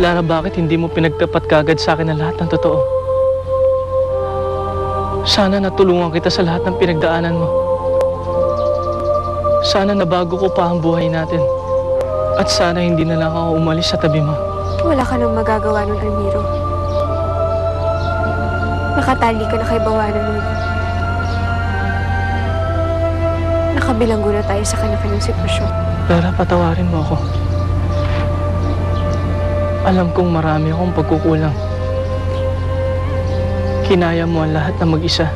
Lara, bakit hindi mo pinagtapat kagad sa akin ang lahat ng totoo? Sana natulungan kita sa lahat ng pinagdaanan mo. Sana nabago ko pa ang buhay natin. At sana hindi na lang ako umalis sa tabi mo. Wala ka nang magagawa nun, Ramiro. Nakatali ka na kay Bawanan nun. Nakabilanggo na tayo sa kanya-kanyang sitwasyon. Lara, patawarin mo ako. Alam kong marami akong pagkukulang. Kinaya mo ang lahat na mag-isa.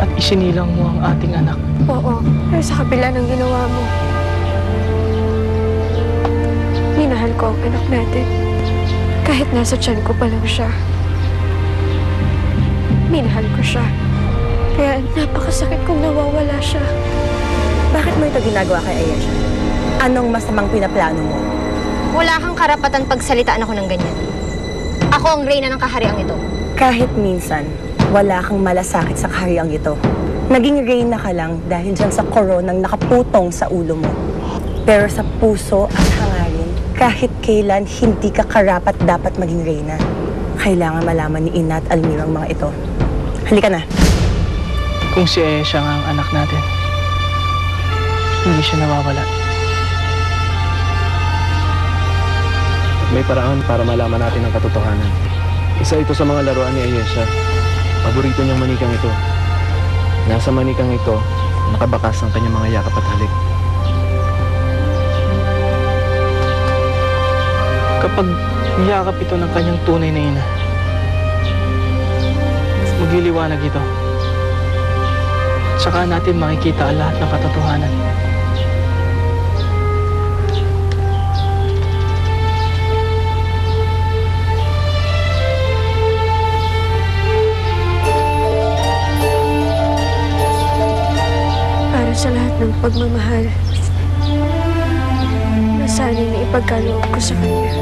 At isinilang mo ang ating anak. Oo, pero sa kabila ng ginawa mo, minahal ko ang anak natin. Kahit nasa tiyan ko pa lang siya. Minahal ko siya. Kaya napakasakit kung nawawala siya. Bakit mo ito ginagawa kay Ayesha? Anong masamang pinaplano mo? Wala kang karapatan pagsalitaan ako ng ganyan. Ako ang reyna ng kahariang ito. Kahit minsan, wala kang malasakit sa kahariang ito. Naging reyna ka lang dahil dyan sa koronang nakaputong sa ulo mo. Pero sa puso at hangarin, kahit kailan hindi ka karapat dapat maging reyna. Kailangan malaman ni Ina at Almiro ang mga ito. Halika na. Kung si Ayesha nga ang anak natin, hindi siya nawawala. May paraan para malaman natin ang katotohanan. Isa ito sa mga laruan ni Ayesha. Paborito niyang manikang ito. Nasa manikang ito, nakabakas ang kanyang mga yakap at halik. Kapag niyakap ito ng kanyang tunay na ina, magliliwanag ito. Saka natin makikita ang lahat ng katotohanan. Para sa lahat ng pagmamahal na sana'y naipagkaloob ko sa kanya.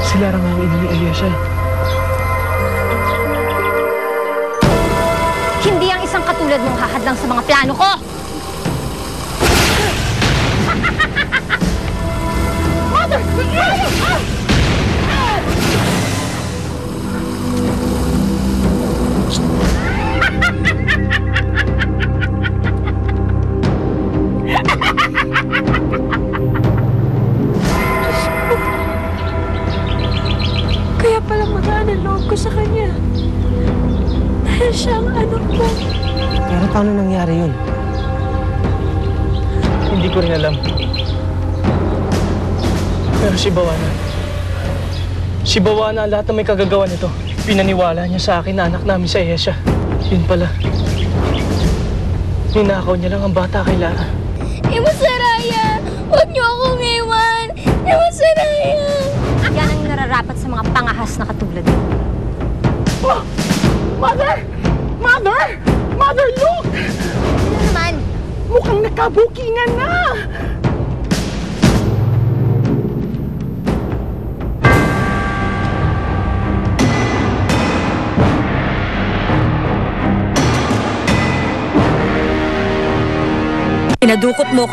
Si Lara nga ang ina ni Ayesha. Hindi ang isang katulad mong hahadlang sa mga plano ko! Mother! Kaya pala magaan ang loob ko sa kanya. Dahil siya ang anak ko. Pero paano nangyari yun? Hindi ko rin alam. Pero si Bawana ang lahat ng may kagagawa nito. Pinaniwala niya sa akin na anak namin si Ayesha. Yun pala. Ninakaw niya lang ang bata kay Lara. Imo Saraya! Huwag niyo akong iwan! Imo Saraya! Yan ang nararapat sa mga pangahas na katulad mo. Oh! Mother! Mother! Mother, look! Ano naman? Mukhang nakabukingan na! Pinadukot mo